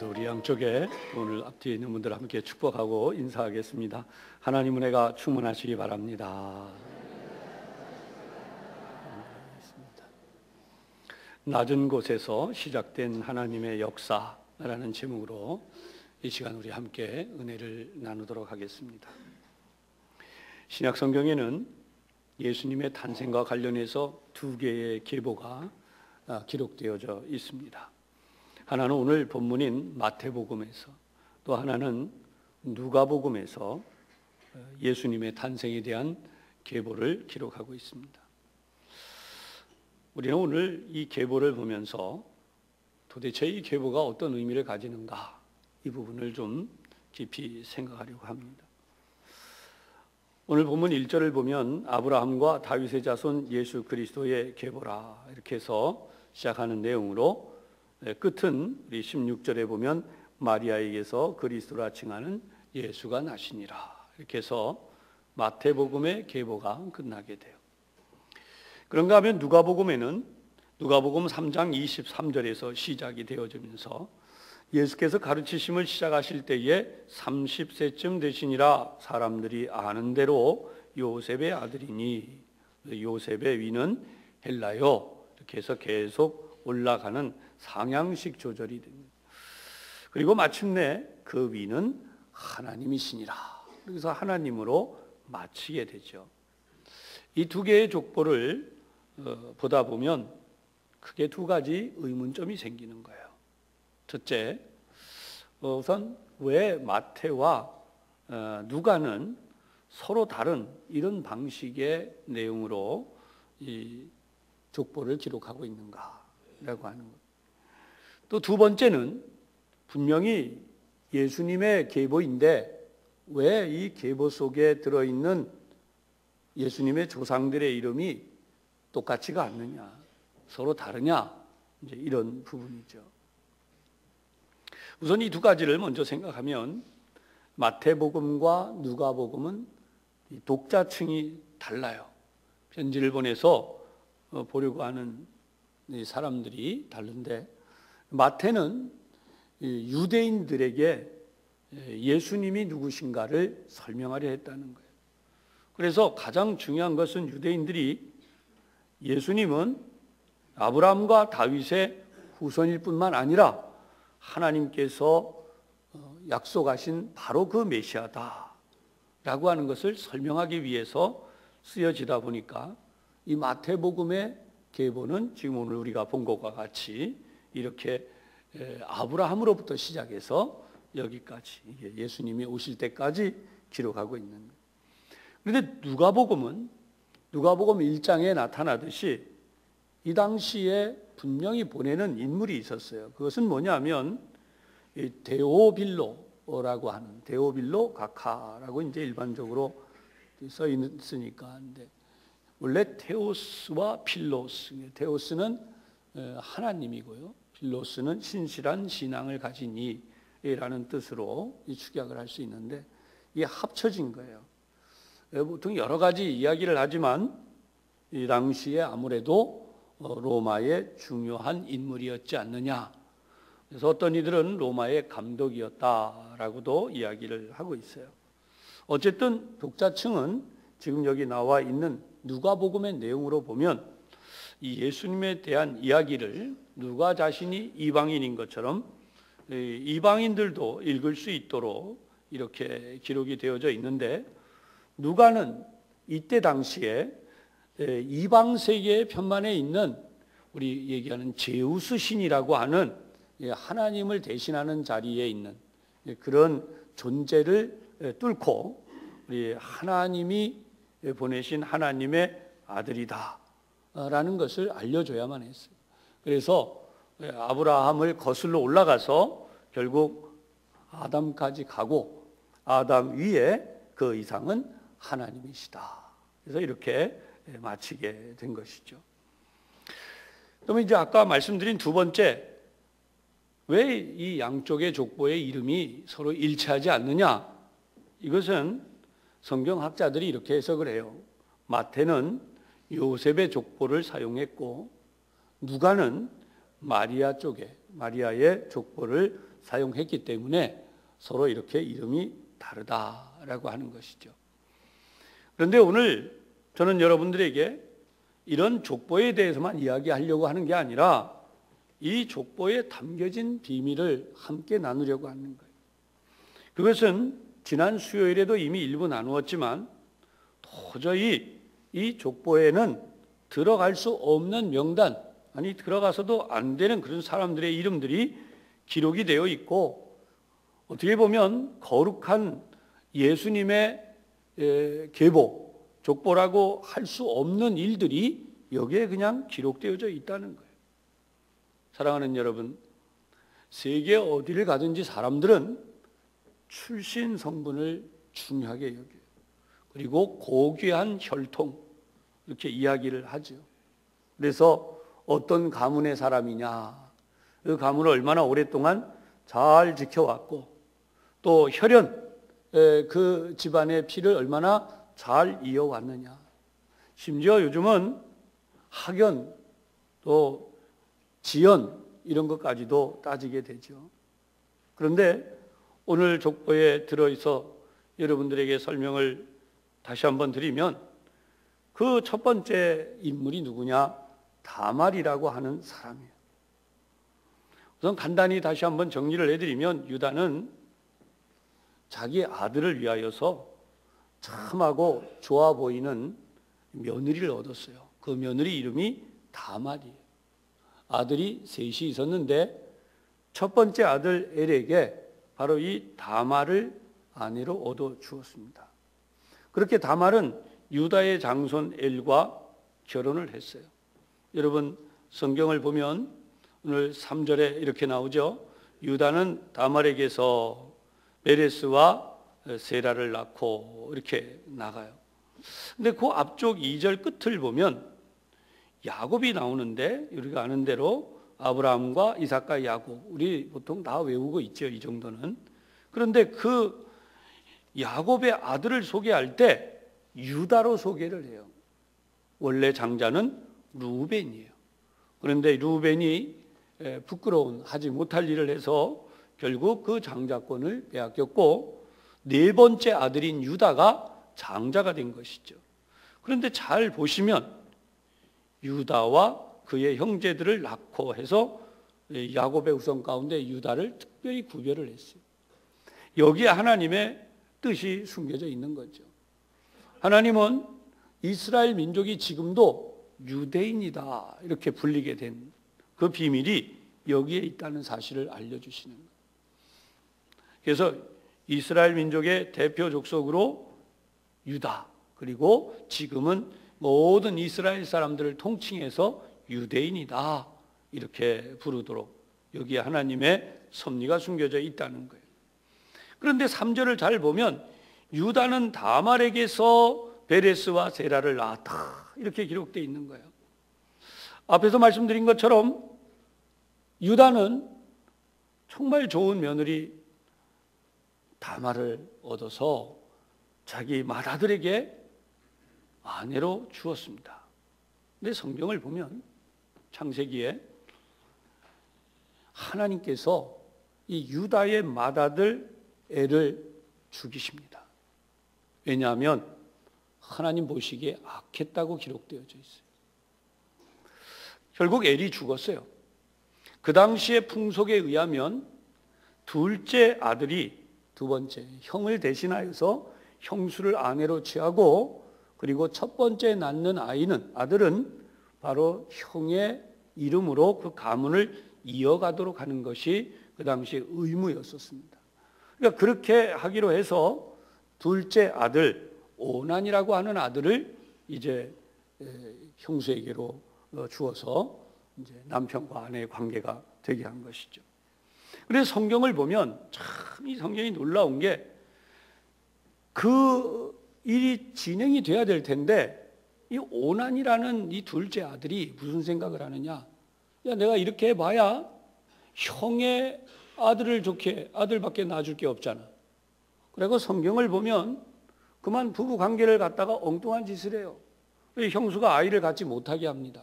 또 우리 양쪽에 오늘 앞뒤에 있는 분들 함께 축복하고 인사하겠습니다. 하나님 은혜가 충만하시기 바랍니다. 낮은 곳에서 시작된 하나님의 역사라는 제목으로 이 시간 우리 함께 은혜를 나누도록 하겠습니다. 신약 성경에는 예수님의 탄생과 관련해서 두 개의 계보가 기록되어져 있습니다. 하나는 오늘 본문인 마태복음에서, 또 하나는 누가복음에서 예수님의 탄생에 대한 계보를 기록하고 있습니다. 우리는 오늘 이 계보를 보면서 도대체 이 계보가 어떤 의미를 가지는가, 이 부분을 좀 깊이 생각하려고 합니다. 오늘 본문 1절을 보면 아브라함과 다윗의 자손 예수 그리스도의 계보라 이렇게 해서 시작하는 내용으로, 끝은 우리 16절에 보면 마리아에게서 그리스도라 칭하는 예수가 나시니라 이렇게 해서 마태복음의 계보가 끝나게 돼요. 그런가 하면 누가복음에는 누가복음 3장 23절에서 시작이 되어지면서 예수께서 가르치심을 시작하실 때에 30세쯤 되시니라 사람들이 아는 대로 요셉의 아들이니, 요셉의 위는 헬라요 이렇게 해서 계속 올라가는 상향식 조절이 됩니다. 그리고 마침내 그 위는 하나님이시니라, 그래서 하나님으로 마치게 되죠. 이 두 개의 족보를 보다 보면 크게 두 가지 의문점이 생기는 거예요. 첫째, 우선 왜 마태와 누가는 서로 다른 이런 방식의 내용으로 이 족보를 기록하고 있는가라고 하는 것. 또 두 번째는 분명히 예수님의 계보인데 왜 이 계보 속에 들어있는 예수님의 조상들의 이름이 똑같지가 않느냐, 서로 다르냐, 이제 이런 부분이죠. 우선 이 두 가지를 먼저 생각하면 마태복음과 누가복음은 독자층이 달라요. 편지를 보내서 보려고 하는 사람들이 다른데, 마태는 유대인들에게 예수님이 누구신가를 설명하려 했다는 거예요. 그래서 가장 중요한 것은 유대인들이 예수님은 아브라함과 다윗의 후손일 뿐만 아니라 하나님께서 약속하신 바로 그 메시아다라고 하는 것을 설명하기 위해서 쓰여지다 보니까 이 마태복음의 계보는 지금 오늘 우리가 본 것과 같이 이렇게 아브라함으로부터 시작해서 여기까지 예수님이 오실 때까지 기록하고 있는 거예요. 그런데 누가복음 1장에 나타나듯이 이 당시에 분명히 보내는 인물이 있었어요. 그것은 뭐냐면 데오빌로라고 하는, 데오빌로 각하라고 이제 일반적으로 써 있으니까. 근데 원래 테오스와 필로스, 테오스는 하나님이고요, 필로스는 신실한 신앙을 가진 이라는 뜻으로 축약을 할 수 있는데, 이게 합쳐진 거예요. 보통 여러 가지 이야기를 하지만 이 당시에 아무래도 로마의 중요한 인물이었지 않느냐, 그래서 어떤 이들은 로마의 감독이었다라고도 이야기를 하고 있어요. 어쨌든 독자층은 지금 여기 나와 있는 누가복음의 내용으로 보면 이 예수님에 대한 이야기를 누가 자신이 이방인인 것처럼 이방인들도 읽을 수 있도록 이렇게 기록이 되어져 있는데, 누가는 이때 당시에 이방 세계의 편만에 있는 우리 얘기하는 제우스 신이라고 하는 하나님을 대신하는 자리에 있는 그런 존재를 뚫고 우리 하나님이 보내신 하나님의 아들이다라는 것을 알려줘야만 했어요. 그래서 아브라함을 거슬러 올라가서 결국 아담까지 가고, 아담 위에 그 이상은 하나님이시다. 그래서 이렇게 마치게 된 것이죠. 그러면 이제 아까 말씀드린 두 번째, 왜 이 양쪽의 족보의 이름이 서로 일치하지 않느냐? 이것은 성경학자들이 이렇게 해석을 해요. 마태는 요셉의 족보를 사용했고, 누가는 마리아의 족보를 사용했기 때문에 서로 이렇게 이름이 다르다라고 하는 것이죠. 그런데 오늘 저는 여러분들에게 이런 족보에 대해서만 이야기하려고 하는 게 아니라 이 족보에 담겨진 비밀을 함께 나누려고 하는 거예요. 그것은 지난 수요일에도 이미 일부 나누었지만 도저히 이 족보에는 들어갈 수 없는 명단, 아니 들어가서도 안 되는 그런 사람들의 이름들이 기록이 되어 있고, 어떻게 보면 거룩한 예수님의 계보, 족보라고 할 수 없는 일들이 여기에 그냥 기록되어져 있다는 거예요. 사랑하는 여러분, 세계 어디를 가든지 사람들은 출신 성분을 중요하게 여겨요. 그리고 고귀한 혈통, 이렇게 이야기를 하죠. 그래서 어떤 가문의 사람이냐, 그 가문을 얼마나 오랫동안 잘 지켜왔고, 또 혈연, 그 집안의 피를 얼마나 잘 이어왔느냐. 심지어 요즘은 학연, 또 지연, 이런 것까지도 따지게 되죠. 그런데 오늘 족보에 들어있어 여러분들에게 설명을 다시 한번 드리면, 그 첫 번째 인물이 누구냐? 다말이라고 하는 사람이에요. 우선 간단히 다시 한번 정리를 해드리면, 유다는 자기 아들을 위하여서 참하고 좋아 보이는 며느리를 얻었어요. 그 며느리 이름이 다말이에요. 아들이 셋이 있었는데 첫 번째 아들 엘에게 바로 이 다말을 아내로 얻어 주었습니다. 그렇게 다말은 유다의 장손 엘과 결혼을 했어요. 여러분 성경을 보면 오늘 3절에 이렇게 나오죠. 유다는 다말에게서 베레스와 세라를 낳고 이렇게 나가요. 근데 그 앞쪽 2절 끝을 보면 야곱이 나오는데, 우리가 아는 대로 아브라함과 이삭과 야곱, 우리 보통 다 외우고 있죠, 이 정도는. 그런데 그 야곱의 아들을 소개할 때 유다로 소개를 해요. 원래 장자는 루벤이에요. 그런데 루벤이 부끄러운, 하지 못할 일을 해서 결국 그 장자권을 빼앗겼고, 네 번째 아들인 유다가 장자가 된 것이죠. 그런데 잘 보시면 유다와 그의 형제들을 낳고 해서 야곱의 후손 가운데 유다를 특별히 구별을 했어요. 여기에 하나님의 뜻이 숨겨져 있는 거죠. 하나님은 이스라엘 민족이 지금도 유대인이다 이렇게 불리게 된 그 비밀이 여기에 있다는 사실을 알려주시는 거예요. 그래서 이스라엘 민족의 대표 족속으로 유다, 그리고 지금은 모든 이스라엘 사람들을 통칭해서 유대인이다 이렇게 부르도록 여기에 하나님의 섭리가 숨겨져 있다는 거예요. 그런데 3절을 잘 보면 유다는 다말에게서 베레스와 세라를 낳았다 이렇게 기록되어 있는 거예요. 앞에서 말씀드린 것처럼 유다는 정말 좋은 며느리 다말을 얻어서 자기 맏아들에게 아내로 주었습니다. 근데 성경을 보면 창세기에 하나님께서 이 유다의 맏아들 엘을 죽이십니다. 왜냐하면 하나님 보시기에 악했다고 기록되어져 있어요. 결국 엘이 죽었어요. 그 당시의 풍속에 의하면 둘째 아들이 두 번째 형을 대신하여서 형수를 아내로 취하고, 그리고 첫 번째 낳는 아들은 바로 형의 이름으로 그 가문을 이어가도록 하는 것이 그 당시의 의무였었습니다. 그러니까 그렇게 하기로 해서 둘째 아들 오난이라고 하는 아들을 이제 형수에게로 주어서 이제 남편과 아내의 관계가 되게 한 것이죠. 그래서 성경을 보면 참 이 성경이 놀라운 게, 그 일이 진행이 돼야 될 텐데 이 오난이라는 이 둘째 아들이 무슨 생각을 하느냐? 야, 내가 이렇게 해봐야 형의 아들을 좋게, 아들밖에 낳아줄 게 없잖아. 그리고 성경을 보면 그만 부부 관계를 갖다가 엉뚱한 짓을 해요. 형수가 아이를 갖지 못하게 합니다.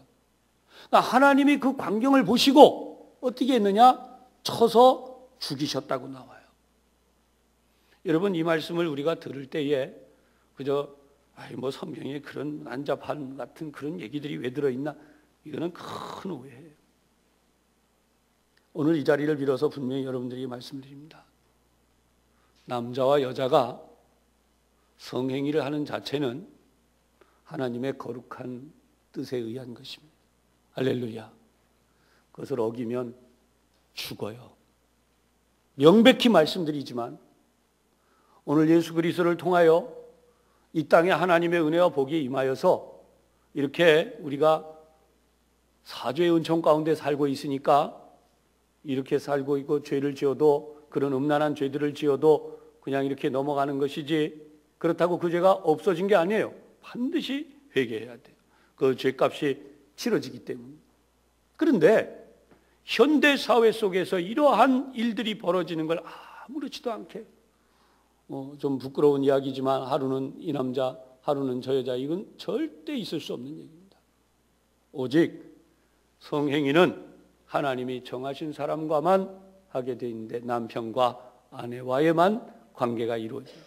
하나님이 그 광경을 보시고 어떻게 했느냐? 쳐서 죽이셨다고 나와요. 여러분, 이 말씀을 우리가 들을 때에 그저 뭐 성경에 그런 난잡한 같은 그런 얘기들이 왜 들어있나? 이거는 큰 오해예요. 오늘 이 자리를 빌어서 분명히 여러분들이 말씀드립니다. 남자와 여자가 성행위를 하는 자체는 하나님의 거룩한 뜻에 의한 것입니다. 할렐루야. 그것을 어기면 죽어요. 명백히 말씀드리지만 오늘 예수 그리스도를 통하여 이 땅에 하나님의 은혜와 복이 임하여서 이렇게 우리가 사죄의 은총 가운데 살고 있으니까 이렇게 살고 있고 죄를 지어도 그런 음란한 죄들을 지어도 그냥 이렇게 넘어가는 것이지 그렇다고 그 죄가 없어진 게 아니에요. 반드시 회개해야 돼요. 그 죄값이 치러지기 때문에. 그런데 현대 사회 속에서 이러한 일들이 벌어지는 걸 아무렇지도 않게 좀 부끄러운 이야기지만 하루는 이 남자, 하루는 저 여자, 이건 절대 있을 수 없는 얘기입니다. 오직 성행위는 하나님이 정하신 사람과만 하게 돼 있는데 남편과 아내와의만 관계가 이루어져요.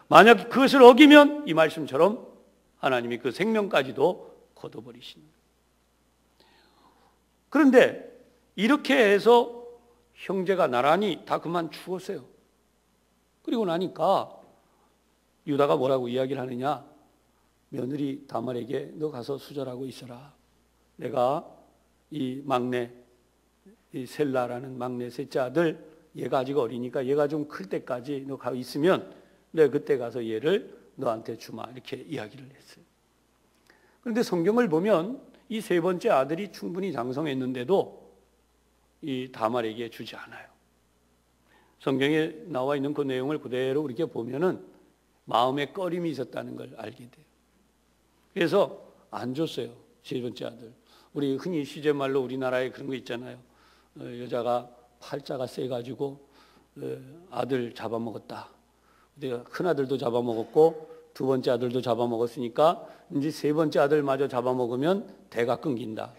만약 그것을 어기면 이 말씀처럼 하나님이 그 생명까지도 거둬버리십니다. 그런데 이렇게 해서 형제가 나란히 다 그만 죽었어요. 그리고 나니까 유다가 뭐라고 이야기를 하느냐? 며느리 다말에게 너 가서 수절하고 있어라. 내가 이 막내 이 셀라라는 막내 셋째 아들 얘가 아직 어리니까 얘가 좀 클 때까지 너 가 있으면 내가 그때 가서 얘를 너한테 주마 이렇게 이야기를 했어요. 그런데 성경을 보면 이 세 번째 아들이 충분히 장성했는데도 이 다말에게 주지 않아요. 성경에 나와 있는 그 내용을 그대로 이렇게 보면은 마음에 꺼림이 있었다는 걸 알게 돼요. 그래서 안 줬어요. 세 번째 아들. 우리 흔히 시제말로 우리나라에 그런 거 있잖아요. 여자가 팔자가 세가지고 아들 잡아먹었다. 내가 큰 아들도 잡아먹었고 두 번째 아들도 잡아먹었으니까 이제 세 번째 아들마저 잡아먹으면 대가 끊긴다.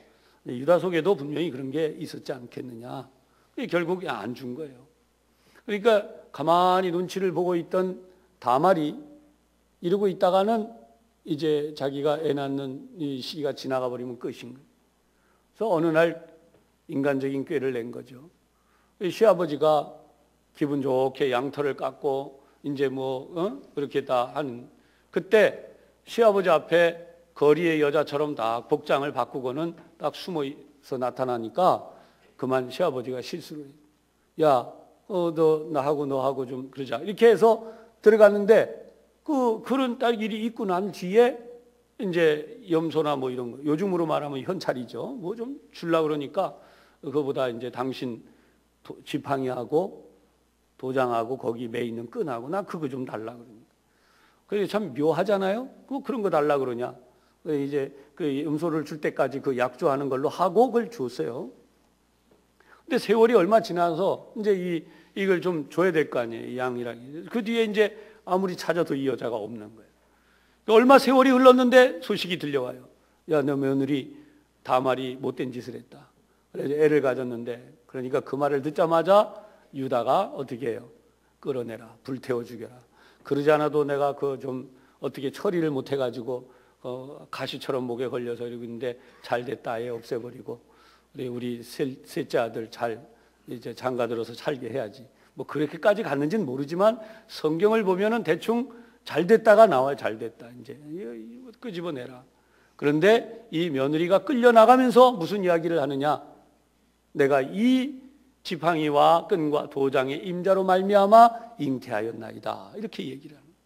유다 속에도 분명히 그런 게 있었지 않겠느냐. 결국 안 준 거예요. 그러니까 가만히 눈치를 보고 있던 다말이 이러고 있다가는 이제 자기가 애 낳는 이 시기가 지나가 버리면 끝인 거예요. 그래서 어느 날 인간적인 꾀를 낸 거죠. 시아버지가 기분 좋게 양털을 깎고 이제 그렇게 다 하는 그때 시아버지 앞에 거리의 여자처럼 다 복장을 바꾸고는 딱 숨어서 나타나니까 그만 시아버지가 실수를 해요. 야, 너 너하고 좀 그러자. 이렇게 해서 들어갔는데 그런 딸 일이 있고 난 뒤에 이제 염소나 뭐 이런 거 요즘으로 말하면 현찰이죠. 뭐 좀 주려고 그러니까 그거보다 이제 당신 지팡이하고 도장하고 거기 매 있는 끈하고 나 그거 좀 달라 그러니까. 그게 참 묘하잖아요. 그런 거 달라 그러냐. 이제 그 염소를 줄 때까지 그 약조하는 걸로 하고 그걸 줬어요. 근데 세월이 얼마 지나서 이제 이걸 좀 줘야 될 거 아니에요. 이 양이랑. 그 뒤에 이제 아무리 찾아도 이 여자가 없는 거예요. 얼마 세월이 흘렀는데 소식이 들려와요. 야, 너 며느리 다말이 못된 짓을 했다. 그래서 애를 가졌는데 그러니까 그 말을 듣자마자 유다가 어떻게 해요? 끌어내라. 불태워 죽여라. 그러지 않아도 내가 그 좀 어떻게 처리를 못 해가지고 가시처럼 목에 걸려서 이러고 있는데 잘 됐다. 아예 없애버리고 우리 셋째 아들 잘 이제 장가들어서 살게 해야지. 뭐 그렇게까지 갔는지는 모르지만 성경을 보면은 대충 잘 됐다가 나와요. 잘 됐다. 이제 이거 끄집어내라. 그런데 이 며느리가 끌려나가면서 무슨 이야기를 하느냐? 내가 이 지팡이와 끈과 도장의 임자로 말미암아 잉태하였나이다. 이렇게 얘기를 합니다.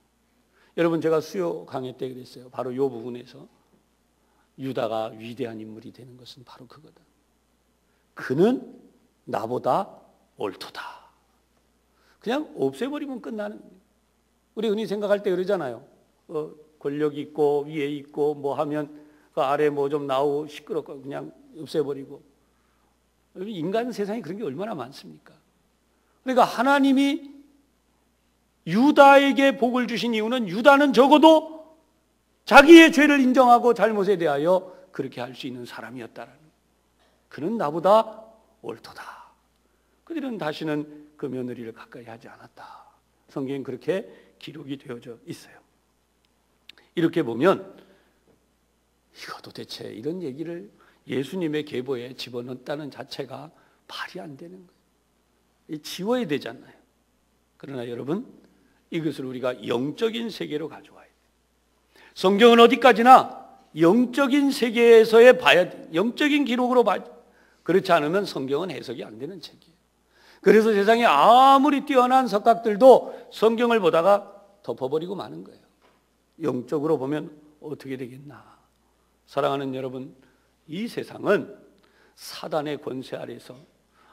여러분 제가 수요 강의 때 그랬어요. 바로 이 부분에서 유다가 위대한 인물이 되는 것은 바로 그거다. 그는 나보다 옳도다. 그냥 없애버리면 끝나는 거예요. 우리 흔히 생각할 때 그러잖아요. 권력 있고 위에 있고 뭐 하면 그 아래 뭐 좀 나오고 시끄럽고 그냥 없애버리고. 인간 세상에 그런 게 얼마나 많습니까? 그러니까 하나님이 유다에게 복을 주신 이유는 유다는 적어도 자기의 죄를 인정하고 잘못에 대하여 그렇게 할 수 있는 사람이었다라는. 그는 나보다 옳도다. 그들은 다시는 그 며느리를 가까이 하지 않았다. 성경엔 그렇게 기록이 되어져 있어요. 이렇게 보면 이거 도대체 이런 얘기를 예수님의 계보에 집어넣었다는 자체가 말이 안 되는 거예요. 지워야 되잖아요. 그러나 여러분, 이것을 우리가 영적인 세계로 가져와야 돼요. 성경은 어디까지나 영적인 세계에서의 봐야 돼요. 영적인 기록으로 봐야 돼요. 그렇지 않으면 성경은 해석이 안 되는 책이에요. 그래서 세상에 아무리 뛰어난 석학들도 성경을 보다가 덮어버리고 마는 거예요. 영적으로 보면 어떻게 되겠나. 사랑하는 여러분, 이 세상은 사단의 권세 아래서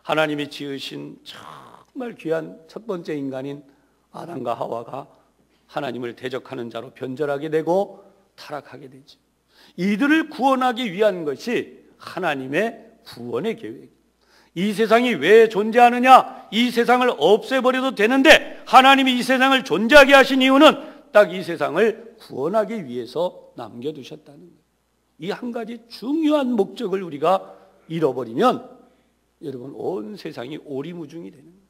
하나님이 지으신 정말 귀한 첫 번째 인간인 아담과 하와가 하나님을 대적하는 자로 변절하게 되고 타락하게 되죠. 이들을 구원하기 위한 것이 하나님의 구원의 계획. 이 세상이 왜 존재하느냐? 이 세상을 없애버려도 되는데 하나님이 이 세상을 존재하게 하신 이유는 딱 이 세상을 구원하기 위해서 남겨두셨다는 거예요. 이 한 가지 중요한 목적을 우리가 잃어버리면 여러분, 온 세상이 오리무중이 되는 거예요.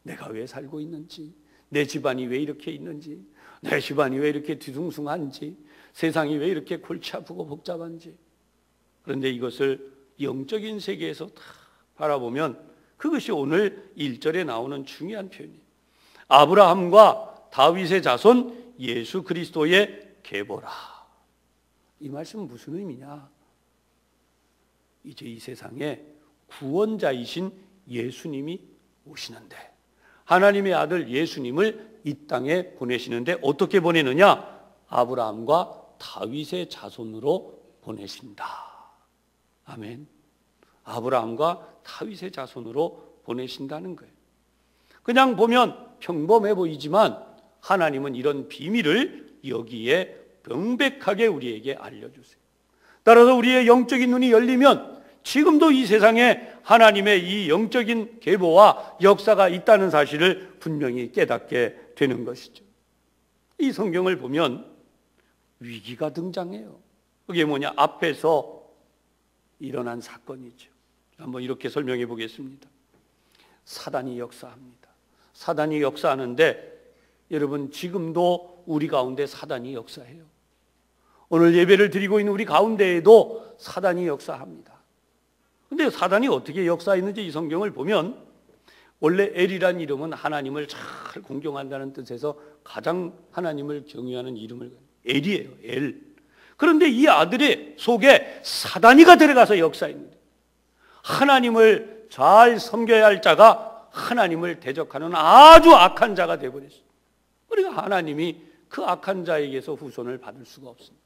내가 왜 살고 있는지, 내 집안이 왜 이렇게 있는지, 내 집안이 왜 이렇게 뒤숭숭한지, 세상이 왜 이렇게 골치 아프고 복잡한지. 그런데 이것을 영적인 세계에서 다 바라보면 그것이 오늘 1절에 나오는 중요한 표현이에요. 아브라함과 다윗의 자손 예수 그리스도의 계보라. 이 말씀은 무슨 의미냐? 이제 이 세상에 구원자이신 예수님이 오시는데, 하나님의 아들 예수님을 이 땅에 보내시는데 어떻게 보내느냐? 아브라함과 다윗의 자손으로 보내신다. 아멘. 아브라함과 다윗의 자손으로 보내신다는 거예요. 그냥 보면 평범해 보이지만 하나님은 이런 비밀을 여기에 명백하게 우리에게 알려주세요. 따라서 우리의 영적인 눈이 열리면 지금도 이 세상에 하나님의 이 영적인 계보와 역사가 있다는 사실을 분명히 깨닫게 되는 것이죠. 이 성경을 보면 위기가 등장해요. 그게 뭐냐? 앞에서 일어난 사건이죠. 한번 이렇게 설명해 보겠습니다. 사단이 역사합니다. 사단이 역사하는데 여러분, 지금도 우리 가운데 사단이 역사해요. 오늘 예배를 드리고 있는 우리 가운데에도 사단이 역사합니다. 근데 사단이 어떻게 역사했는지 이 성경을 보면, 원래 엘이란 이름은 하나님을 잘 공경한다는 뜻에서 가장 하나님을 경외하는 이름을 엘이에요. 엘. 그런데 이 아들의 속에 사단이가 들어가서 역사입니다. 하나님을 잘 섬겨야 할 자가 하나님을 대적하는 아주 악한 자가 되어버렸어요. 그러니까 하나님이 그 악한 자에게서 후손을 받을 수가 없습니다.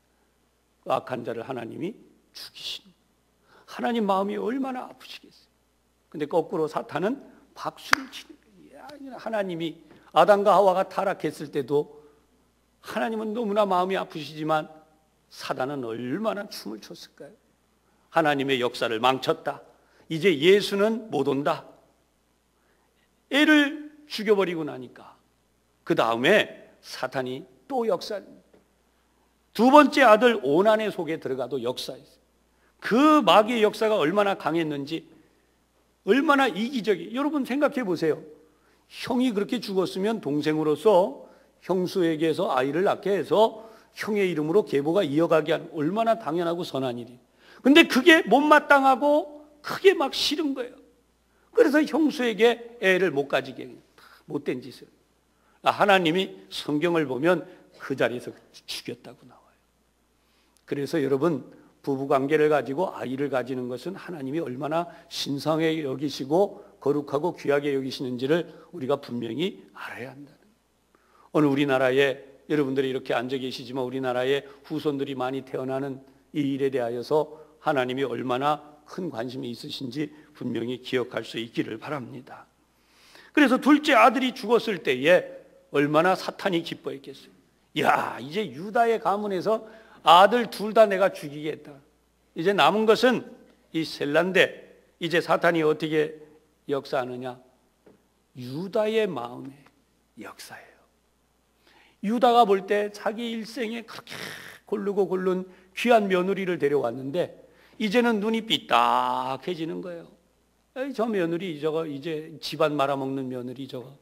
그 악한 자를 하나님이 죽이십니다. 하나님 마음이 얼마나 아프시겠어요. 근데 거꾸로 사탄은 박수를 치는 거예요. 하나님이 아담과 하와가 타락했을 때도 하나님은 너무나 마음이 아프시지만 사단은 얼마나 춤을 췄을까요? 하나님의 역사를 망쳤다. 이제 예수는 못 온다. 애를 죽여버리고 나니까 그 다음에 사탄이 또 역사합니다. 두 번째 아들 오난의 속에 들어가도 역사했어요. 그 마귀의 역사가 얼마나 강했는지, 얼마나 이기적이에요. 여러분 생각해 보세요. 형이 그렇게 죽었으면 동생으로서 형수에게서 아이를 낳게 해서 형의 이름으로 계보가 이어가게 하는, 얼마나 당연하고 선한 일이에요. 근데 그게 못마땅하고 크게 막 싫은 거예요. 그래서 형수에게 애를 못 가지게 해요. 못된 짓을. 하나님이 성경을 보면 그 자리에서 죽였다고 나와요. 그래서 여러분, 부부관계를 가지고 아이를 가지는 것은 하나님이 얼마나 신성하게 여기시고 거룩하고 귀하게 여기시는지를 우리가 분명히 알아야 한다는 거예요. 오늘 우리나라에 여러분들이 이렇게 앉아 계시지만 우리나라에 후손들이 많이 태어나는 이 일에 대하여서 하나님이 얼마나 큰 관심이 있으신지 분명히 기억할 수 있기를 바랍니다. 그래서 둘째 아들이 죽었을 때에 얼마나 사탄이 기뻐했겠어요. 야, 이제 유다의 가문에서 아들 둘 다 내가 죽이겠다. 이제 남은 것은 이 셀란데, 이제 사탄이 어떻게 역사하느냐? 유다의 마음의 역사예요. 유다가 볼 때 자기 일생에 그렇게 고르고 고른 귀한 며느리를 데려왔는데 이제는 눈이 삐딱해지는 거예요. 에이, 저 며느리 저거 이제 집안 말아먹는 며느리 저거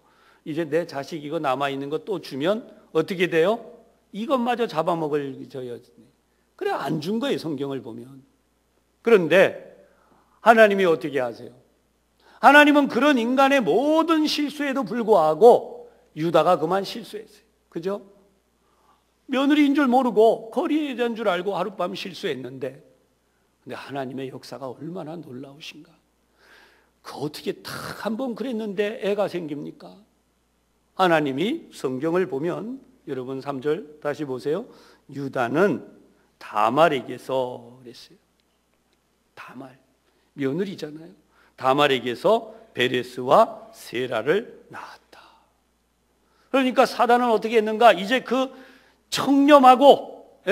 이제 내 자식 이거 남아있는 거 또 주면 어떻게 돼요? 이것마저 잡아먹을 저여. 그래 안 준 거예요, 성경을 보면. 그런데 하나님이 어떻게 하세요? 하나님은 그런 인간의 모든 실수에도 불구하고 유다가 그만 실수했어요. 그죠? 며느리인 줄 모르고 거리에 여자인 줄 알고 하룻밤 실수했는데, 근데 하나님의 역사가 얼마나 놀라우신가. 그 어떻게 딱 한 번 그랬는데 애가 생깁니까? 하나님이 성경을 보면 여러분 3절 다시 보세요. 유다는 다말에게서 그랬어요. 다말, 며느리잖아요. 다말에게서 베레스와 세라를 낳았다. 그러니까 사단은 어떻게 했는가? 이제 그 청렴하고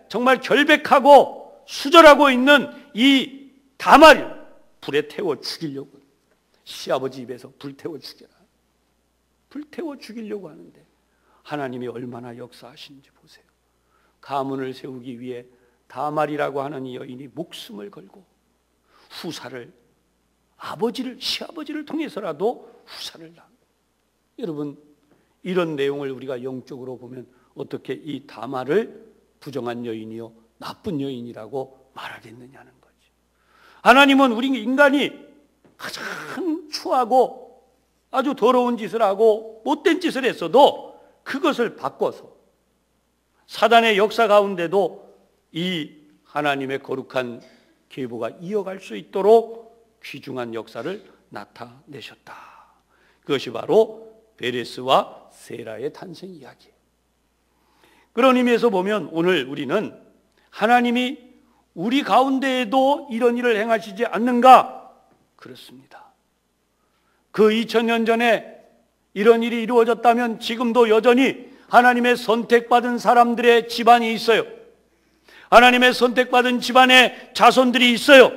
정말 결백하고 수절하고 있는 이 다말을 불에 태워 죽이려고, 시아버지 입에서 불태워 죽여라, 불태워 죽이려고 하는데 하나님이 얼마나 역사하시는지 보세요. 가문을 세우기 위해 다말이라고 하는 이 여인이 목숨을 걸고 후사를, 아버지를, 시아버지를 통해서라도 후사를 낳은. 여러분, 이런 내용을 우리가 영적으로 보면 어떻게 이 다말을 부정한 여인이요 나쁜 여인이라고 말하겠느냐는 거죠. 하나님은 우리 인간이 가장 추하고 아주 더러운 짓을 하고 못된 짓을 했어도 그것을 바꿔서 사단의 역사 가운데도 이 하나님의 거룩한 계보가 이어갈 수 있도록 귀중한 역사를 나타내셨다. 그것이 바로 베레스와 세라의 탄생 이야기예요. 그런 의미에서 보면 오늘 우리는 하나님이 우리 가운데에도 이런 일을 행하시지 않는가? 그렇습니다. 그 2000년 전에 이런 일이 이루어졌다면 지금도 여전히 하나님의 선택받은 사람들의 집안이 있어요. 하나님의 선택받은 집안의 자손들이 있어요.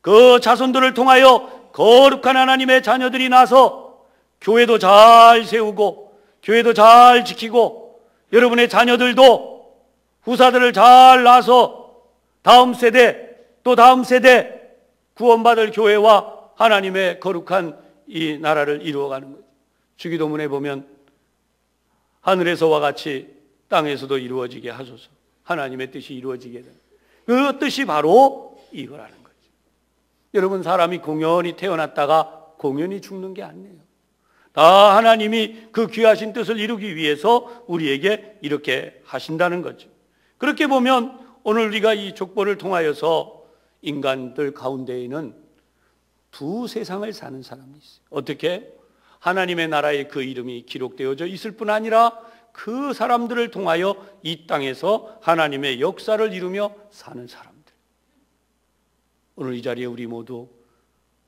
그 자손들을 통하여 거룩한 하나님의 자녀들이 나서 교회도 잘 세우고 교회도 잘 지키고 여러분의 자녀들도 후사들을 잘 낳아서 다음 세대 또 다음 세대 구원받을 교회와 하나님의 거룩한 이 나라를 이루어가는 거죠. 주기도문에 보면 하늘에서와 같이 땅에서도 이루어지게 하소서. 하나님의 뜻이 이루어지게 되는 그 뜻이 바로 이거라는 거죠. 여러분, 사람이 공연히 태어났다가 공연히 죽는 게 아니에요. 다 하나님이 그 귀하신 뜻을 이루기 위해서 우리에게 이렇게 하신다는 거죠. 그렇게 보면 오늘 우리가 이 족보를 통하여서 인간들 가운데에는 두 세상을 사는 사람이 있어요. 어떻게? 하나님의 나라에 그 이름이 기록되어져 있을 뿐 아니라 그 사람들을 통하여 이 땅에서 하나님의 역사를 이루며 사는 사람들. 오늘 이 자리에 우리 모두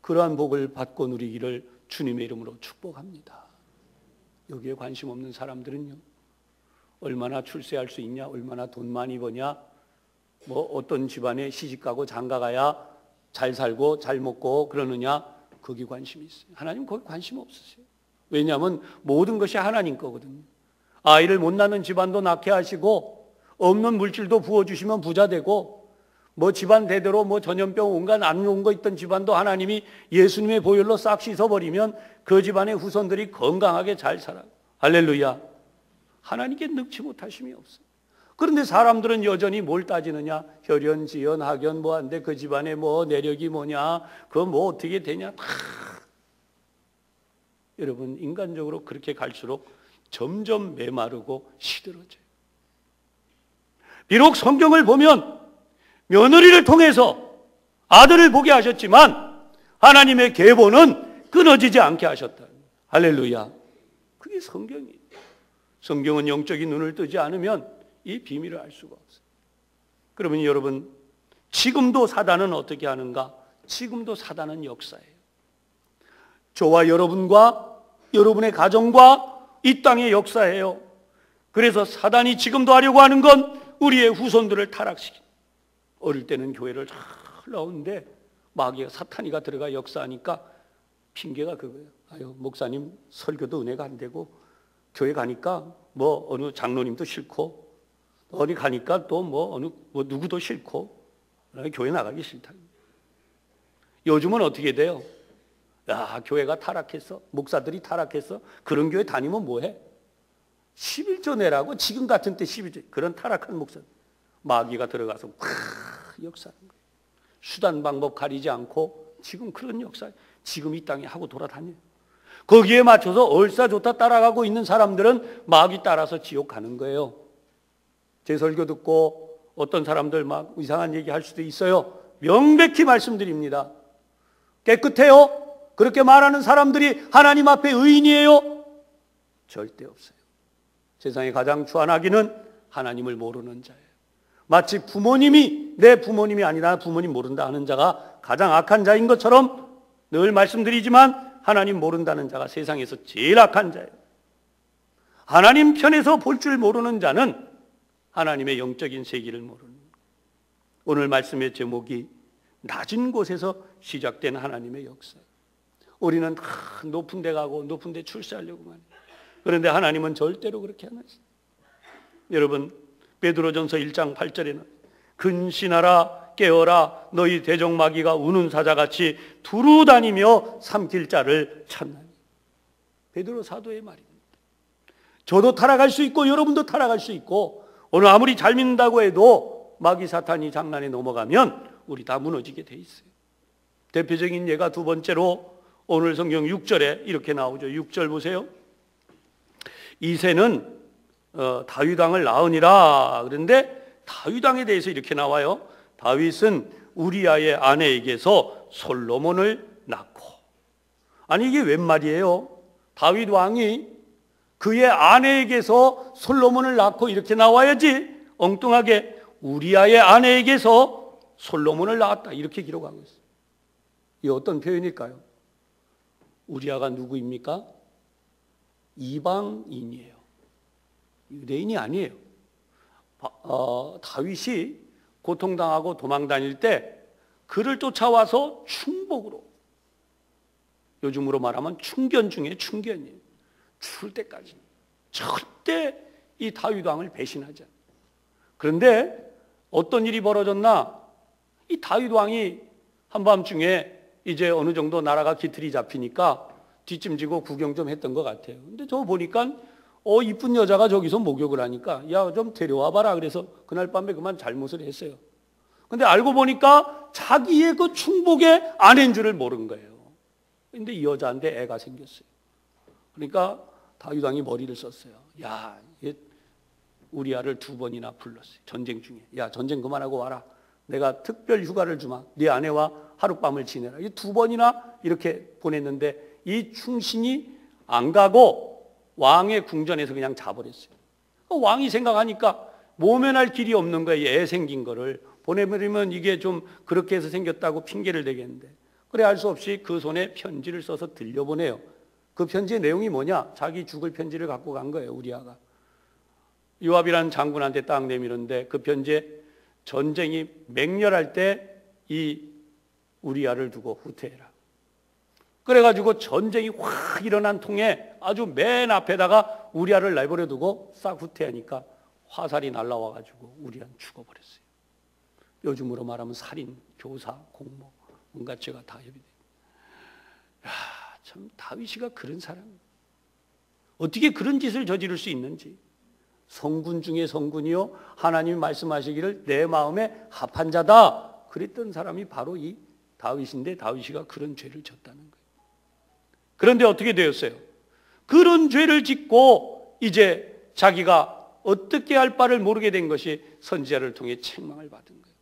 그러한 복을 받고 누리기를 주님의 이름으로 축복합니다. 여기에 관심 없는 사람들은요, 얼마나 출세할 수 있냐, 얼마나 돈 많이 버냐, 뭐 어떤 집안에 시집가고 장가가야 잘 살고 잘 먹고 그러느냐, 거기 관심이 있어요. 하나님 거기 관심 없으세요. 왜냐하면 모든 것이 하나님 거거든요. 아이를 못 낳는 집안도 낳게 하시고 없는 물질도 부어주시면 부자 되고 뭐 집안 대대로 뭐 전염병 온갖 안 좋은 거 있던 집안도 하나님이 예수님의 보혈로 싹 씻어버리면 그 집안의 후손들이 건강하게 잘 살아요. 할렐루야. 하나님께 늙지 못하심이 없어요. 그런데 사람들은 여전히 뭘 따지느냐? 혈연, 지연, 학연 뭐 한데 그 집안에 뭐 내력이 뭐냐? 그거 뭐 어떻게 되냐? 다. 여러분, 인간적으로 그렇게 갈수록 점점 메마르고 시들어져요. 비록 성경을 보면 며느리를 통해서 아들을 보게 하셨지만 하나님의 계보는 끊어지지 않게 하셨다. 할렐루야. 그게 성경이에요. 성경은 영적인 눈을 뜨지 않으면 이 비밀을 알 수가 없어요. 그러면 여러분, 지금도 사단은 어떻게 하는가? 지금도 사단은 역사예요. 저와 여러분과 여러분의 가정과 이 땅의 역사예요. 그래서 사단이 지금도 하려고 하는 건 우리의 후손들을 타락시키는. 어릴 때는 교회를 잘 나오는데 마귀가 사탄이가 들어가 역사하니까 핑계가 그거예요. 아유, 목사님 설교도 은혜가 안 되고 교회 가니까 뭐 어느 장로님도 싫고 어디 가니까 또 뭐 어느 뭐 누구도 싫고 교회 나가기 싫다. 요즘은 어떻게 돼요? 야, 교회가 타락했어. 목사들이 타락했어. 그런 교회 다니면 뭐해? 11조 내라고. 지금 같은 때 11조. 그런 타락한 목사. 마귀가 들어가서 역사하는 거예요. 수단 방법 가리지 않고 지금 그런 역사. 지금 이 땅에 하고 돌아다녀요. 거기에 맞춰서 얼싸 좋다 따라가고 있는 사람들은 마귀 따라서 지옥 가는 거예요. 제 설교 듣고 어떤 사람들 막 이상한 얘기 할 수도 있어요. 명백히 말씀드립니다. 깨끗해요? 그렇게 말하는 사람들이 하나님 앞에 의인이에요? 절대 없어요. 세상에 가장 추한 악인은 하나님을 모르는 자예요. 마치 부모님이 내 부모님이 아니라 부모님 모른다 하는 자가 가장 악한 자인 것처럼 늘 말씀드리지만 하나님 모른다는 자가 세상에서 제일 악한 자예요. 하나님 편에서 볼 줄 모르는 자는 하나님의 영적인 세계를 모르는 거예요. 오늘 말씀의 제목이 낮은 곳에서 시작된 하나님의 역사. 우리는 다 높은 데 가고 높은 데 출세하려고만 해요. 그런데 하나님은 절대로 그렇게 안 하세요. 여러분, 베드로전서 1장 8절에는 근신하라 깨어라 너희 대적마귀가 우는 사자같이 두루 다니며 삼킬 자를 찾나니. 베드로 사도의 말입니다. 저도 타락할 수 있고 여러분도 타락할 수 있고 오늘 아무리 잘 믿는다고 해도 마귀 사탄이 장난에 넘어가면 우리 다 무너지게 돼 있어요. 대표적인 예가 두 번째로 오늘 성경 6절에 이렇게 나오죠. 6절 보세요. 이새는 다윗 왕을 낳으니라. 그런데 다윗 왕에 대해서 이렇게 나와요. 다윗은 우리아의 아내에게서 솔로몬을 낳고. 아니 이게 웬 말이에요? 다윗 왕이 그의 아내에게서 솔로몬을 낳고 이렇게 나와야지 엉뚱하게 우리아의 아내에게서 솔로몬을 낳았다 이렇게 기록하고 있어요. 이 어떤 표현일까요? 우리아가 누구입니까? 이방인이에요. 유대인이 아니에요. 다윗이 고통당하고 도망다닐 때 그를 쫓아와서 충복으로, 요즘으로 말하면 충견 중에 충견이에요. 죽을 때까지 절대 이 다윗 왕을 배신하지 않아요. 그런데 어떤 일이 벌어졌나? 이 다윗 왕이 한밤중에 이제 어느 정도 나라가 기틀이 잡히니까 뒷짐지고 구경 좀 했던 것 같아요. 근데 저 보니까 이쁜 여자가 저기서 목욕을 하니까 야, 좀 데려와 봐라. 그래서 그날 밤에 그만 잘못을 했어요. 근데 알고 보니까 자기의 그 충복의 아내인 줄을 모른 거예요. 근데 이 여자한테 애가 생겼어요. 그러니까 다윗 왕이 머리를 썼어요. 야, 우리아를 2번이나 불렀어요. 전쟁 중에. 야, 전쟁 그만하고 와라. 내가 특별 휴가를 주마. 네 아내와 하룻밤을 지내라. 2번이나 이렇게 보냈는데 이 충신이 안 가고 왕의 궁전에서 그냥 자버렸어요. 왕이 생각하니까 모면할 길이 없는 거예요. 애 생긴 거를. 보내버리면 이게 좀 그렇게 해서 생겼다고 핑계를 대겠는데. 그래 할 수 없이 그 손에 편지를 써서 들려보내요. 그 편지의 내용이 뭐냐? 자기 죽을 편지를 갖고 간 거예요. 우리아가. 요압이라는 장군한테 딱 내밀었는데 그 편지에 전쟁이 맹렬할 때 이 우리아를 두고 후퇴해라. 그래가지고 전쟁이 확 일어난 통에 아주 맨 앞에다가 우리아를 내버려 두고 싹 후퇴하니까 화살이 날라와가지고 우리아는 죽어버렸어요. 요즘으로 말하면 살인, 교사, 공모, 온갖 죄가 다 협의돼요. 참 다윗이가 그런 사람이에요. 어떻게 그런 짓을 저지를 수 있는지. 성군 중에 성군이요 하나님이 말씀하시기를 내 마음에 합한 자다 그랬던 사람이 바로 이 다윗인데 다윗이가 그런 죄를 졌다는 거예요. 그런데 어떻게 되었어요? 그런 죄를 짓고 이제 자기가 어떻게 할 바를 모르게 된 것이 선지자를 통해 책망을 받은 거예요.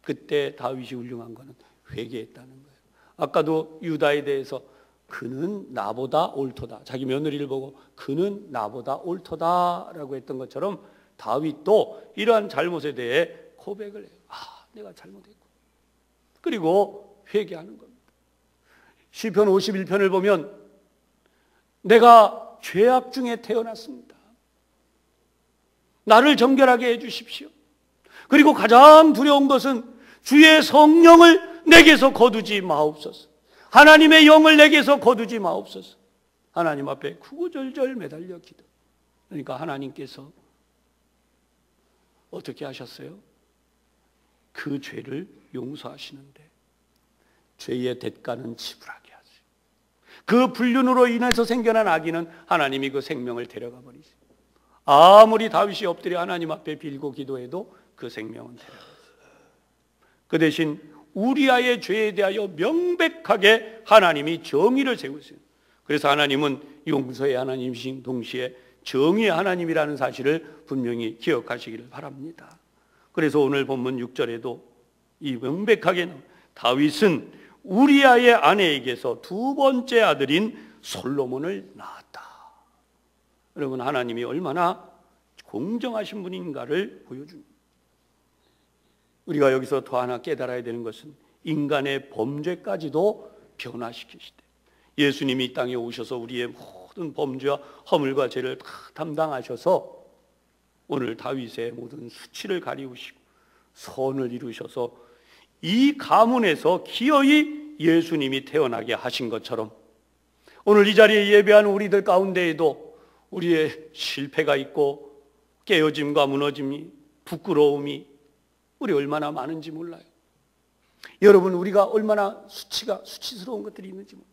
그때 다윗이 훌륭한 것은 회개했다는 거예요. 아까도 유다에 대해서 그는 나보다 옳도다. 자기 며느리를 보고 그는 나보다 옳도다라고 했던 것처럼 다윗도 이러한 잘못에 대해 고백을 해요. 내가 잘못했고. 그리고 회개하는 겁니다. 시편 51편을 보면 내가 죄악 중에 태어났습니다. 나를 정결하게 해 주십시오. 그리고 가장 두려운 것은 주의 성령을 내게서 거두지 마옵소서. 하나님의 영을 내게서 거두지 마옵소서. 하나님 앞에 구구절절 매달려 기도. 그러니까 하나님께서 어떻게 하셨어요? 그 죄를 용서하시는데 죄의 대가는 지불하게 하세요. 그 불륜으로 인해서 생겨난 아기는 하나님이 그 생명을 데려가 버리죠. 아무리 다윗이 엎드려 하나님 앞에 빌고 기도해도 그 생명은 데려가죠. 그 대신 우리아의 죄에 대하여 명백하게 하나님이 정의를 세우세요. 그래서 하나님은 용서의 하나님이신 동시에 정의의 하나님이라는 사실을 분명히 기억하시기를 바랍니다. 그래서 오늘 본문 6절에도 이 명백하게 다윗은 우리아의 아내에게서 두 번째 아들인 솔로몬을 낳았다. 여러분, 하나님이 얼마나 공정하신 분인가를 보여줍니다. 우리가 여기서 더 하나 깨달아야 되는 것은 인간의 범죄까지도 변화시키시되 예수님이 이 땅에 오셔서 우리의 모든 범죄와 허물과 죄를 다 담당하셔서 오늘 다윗의 모든 수치를 가리우시고 선을 이루셔서 이 가문에서 기어이 예수님이 태어나게 하신 것처럼 오늘 이 자리에 예배하는 우리들 가운데에도 우리의 실패가 있고 깨어짐과 무너짐이, 부끄러움이 우리 얼마나 많은지 몰라요. 여러분, 우리가 얼마나 수치스러운 것들이 있는지 몰라요.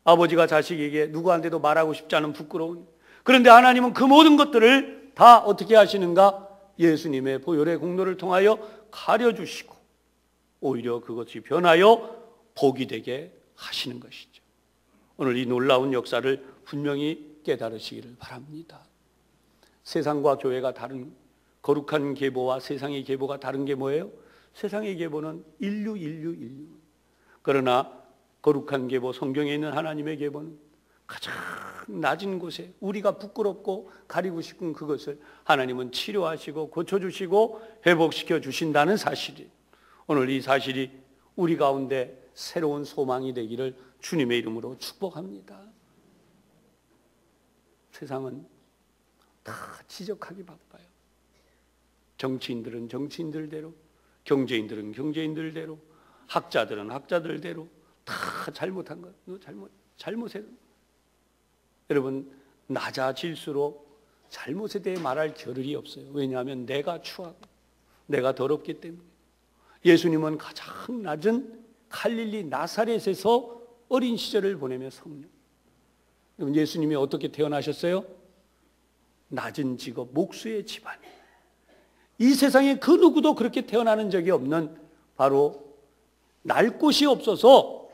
아버지가 자식에게 누구한테도 말하고 싶지 않은 부끄러운, 그런데 하나님은 그 모든 것들을 다 어떻게 하시는가? 예수님의 보혈의 공로를 통하여 가려주시고 오히려 그것이 변하여 복이 되게 하시는 것이죠. 오늘 이 놀라운 역사를 분명히 깨달으시기를 바랍니다. 세상과 교회가 다른, 거룩한 계보와 세상의 계보가 다른 게 뭐예요? 세상의 계보는 인류. 그러나 거룩한 계보, 성경에 있는 하나님의 계보는 가장 낮은 곳에 우리가 부끄럽고 가리고 싶은 그것을 하나님은 치료하시고 고쳐주시고 회복시켜 주신다는 사실이, 오늘 이 사실이 우리 가운데 새로운 소망이 되기를 주님의 이름으로 축복합니다. 세상은 다 지적하기 바빠요. 정치인들은 정치인들대로, 경제인들은 경제인들대로, 학자들은 학자들대로 다 잘못한 것, 잘못해. 여러분, 낮아질수록 잘못에 대해 말할 겨를이 없어요. 왜냐하면 내가 추하고 내가 더럽기 때문에. 예수님은 가장 낮은 갈릴리 나사렛에서 어린 시절을 보내며 성령. 여러분, 예수님이 어떻게 태어나셨어요? 낮은 직업, 목수의 집안. 이 세상에 그 누구도 그렇게 태어나는 적이 없는, 바로 날 곳이 없어서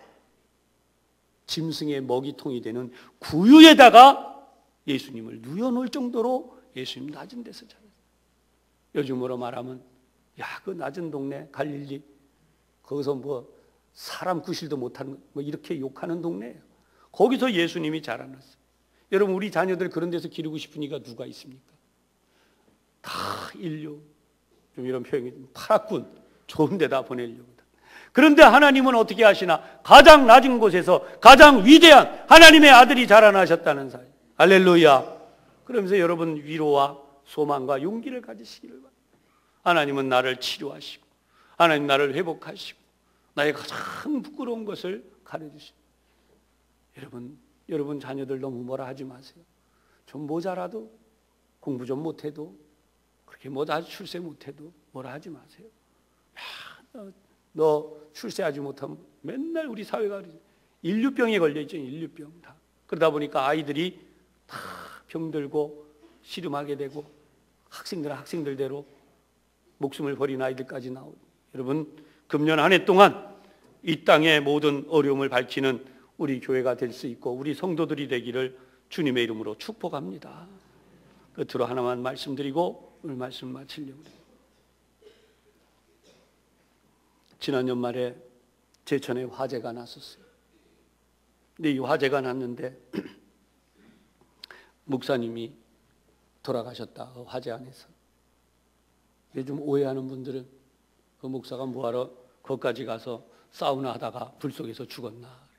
짐승의 먹이통이 되는 구유에다가 예수님을 누워놓을 정도로 예수님 낮은 데서 자랐어요. 요즘으로 말하면 그 낮은 동네 갈릴리, 거기서 뭐 사람 구실도 못하는, 뭐 이렇게 욕하는 동네예요. 거기서 예수님이 자라났어요. 여러분, 우리 자녀들 그런 데서 기르고 싶은 이가 누가 있습니까? 다 인류, 좀 이런 표현이 파랗군, 좋은 데다 보내려고. 그런데 하나님은 어떻게 하시나? 가장 낮은 곳에서 가장 위대한 하나님의 아들이 자라나셨다는 사실. 할렐루야. 그러면서 여러분, 위로와 소망과 용기를 가지시기를 바랍니다. 하나님은 나를 치료하시고 하나님 나를 회복하시고 나의 가장 부끄러운 것을 가려주시고. 여러분 자녀들 너무 뭐라 하지 마세요. 좀 모자라도, 공부 좀 못해도, 그렇게 아주 출세 못해도 뭐라 하지 마세요. 너 출세하지 못하면 맨날 우리 사회가 인류병에 걸려있죠. 인류병 다. 그러다 보니까 아이들이 다 병들고 씨름하게 되고 학생들은 학생들대로 목숨을 버린 아이들까지 나오고. 여러분, 금년 한 해 동안 이 땅의 모든 어려움을 밝히는 우리 교회가 될 수 있고 우리 성도들이 되기를 주님의 이름으로 축복합니다. 끝으로 하나만 말씀드리고 오늘 말씀 마치려고 해요. 지난 연말에 제천에 화재가 났었어요. 근데 이 화재가 났는데 목사님이 돌아가셨다, 그 화재 안에서. 근데 좀 오해하는 분들은 그 목사가 뭐하러 거기까지 가서 사우나 하다가 불 속에서 죽었나.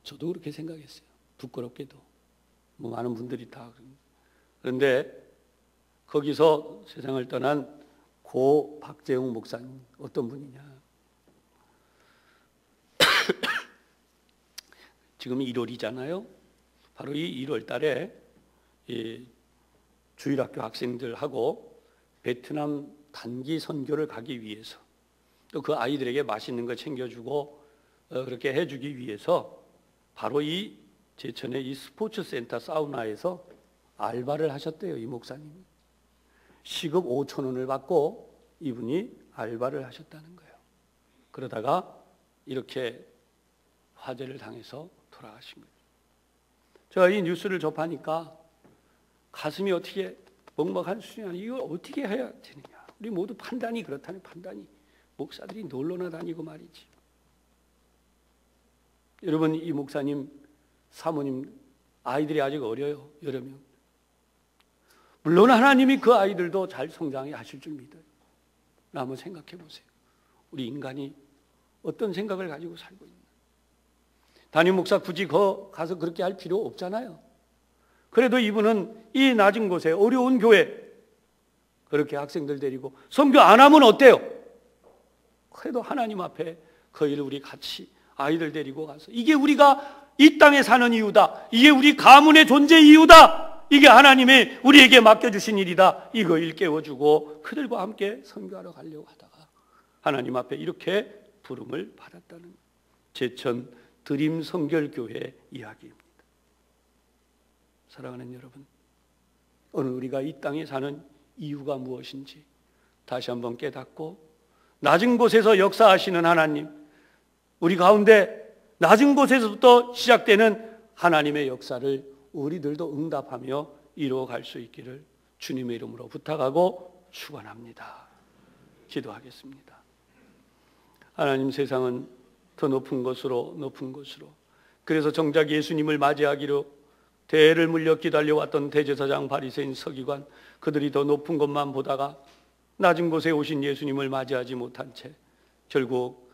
저도 그렇게 생각했어요. 부끄럽게도. 뭐 많은 분들이 다. 그런데 거기서 세상을 떠난 고 박재웅 목사님, 어떤 분이냐. 지금 1월이잖아요. 바로 이 1월 달에 이 주일학교 학생들하고 베트남 단기 선교를 가기 위해서 또 그 아이들에게 맛있는 거 챙겨주고 그렇게 해주기 위해서 바로 이 제천의 이 스포츠센터 사우나에서 알바를 하셨대요. 이 목사님이. 시급 5천 원을 받고 이분이 알바를 하셨다는 거예요. 그러다가 이렇게 화재를 당해서 돌아가신 거예요. 제가 이 뉴스를 접하니까 가슴이 어떻게 먹먹한 수준이 아니에요. 이걸 어떻게 해야 되느냐. 우리 모두 판단이 그렇다는 판단이. 목사들이 놀러나 다니고 말이지. 여러분, 이 목사님 사모님 아이들이 아직 어려요. 여러 명. 물론 하나님이 그 아이들도 잘 성장해 하실 줄 믿어요. 한번 생각해 보세요. 우리 인간이 어떤 생각을 가지고 살고 있나. 담임 목사 굳이 가서 그렇게 할 필요 없잖아요. 그래도 이분은 이 낮은 곳에 어려운 교회 그렇게 학생들 데리고 선교 안 하면 어때요? 그래도 하나님 앞에 그 일을 우리 같이 아이들 데리고 가서 이게 우리가 이 땅에 사는 이유다. 이게 우리 가문의 존재 이유다. 이게 하나님이 우리에게 맡겨주신 일이다. 이거 일깨워주고 그들과 함께 선교하러 가려고 하다가 하나님 앞에 이렇게 부름을 받았다는 제천 드림 성결교회 이야기입니다. 사랑하는 여러분, 오늘 우리가 이 땅에 사는 이유가 무엇인지 다시 한번 깨닫고 낮은 곳에서 역사하시는 하나님, 우리 가운데 낮은 곳에서부터 시작되는 하나님의 역사를 우리들도 응답하며 이루어갈 수 있기를 주님의 이름으로 부탁하고 축원합니다. 기도하겠습니다. 하나님, 세상은 더 높은 곳으로 그래서 정작 예수님을 맞이하기로 대를 물려 기다려왔던 대제사장, 바리새인, 서기관, 그들이 더 높은 곳만 보다가 낮은 곳에 오신 예수님을 맞이하지 못한 채 결국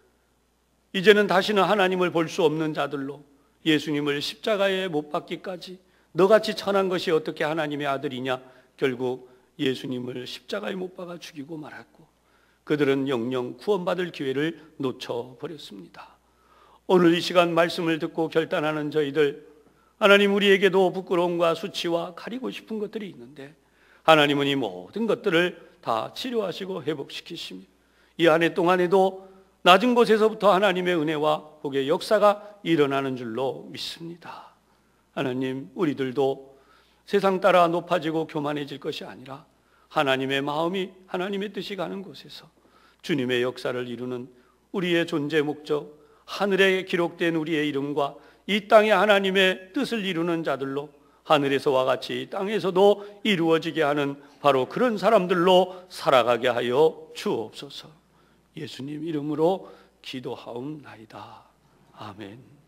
이제는 다시는 하나님을 볼 수 없는 자들로 예수님을 십자가에 못 박기까지 너같이 천한 것이 어떻게 하나님의 아들이냐, 결국 예수님을 십자가에 못 박아 죽이고 말았고 그들은 영영 구원받을 기회를 놓쳐버렸습니다. 오늘 이 시간 말씀을 듣고 결단하는 저희들, 하나님, 우리에게도 부끄러움과 수치와 가리고 싶은 것들이 있는데 하나님은 이 모든 것들을 다 치료하시고 회복시키시며 이 한 해 동안에도 낮은 곳에서부터 하나님의 은혜와 복의 역사가 일어나는 줄로 믿습니다. 하나님, 우리들도 세상 따라 높아지고 교만해질 것이 아니라 하나님의 마음이 하나님의 뜻이 가는 곳에서 주님의 역사를 이루는 우리의 존재 목적, 하늘에 기록된 우리의 이름과 이 땅에 하나님의 뜻을 이루는 자들로 하늘에서와 같이 땅에서도 이루어지게 하는 바로 그런 사람들로 살아가게 하여 주옵소서. 예수님 이름으로 기도하옵나이다. 아멘.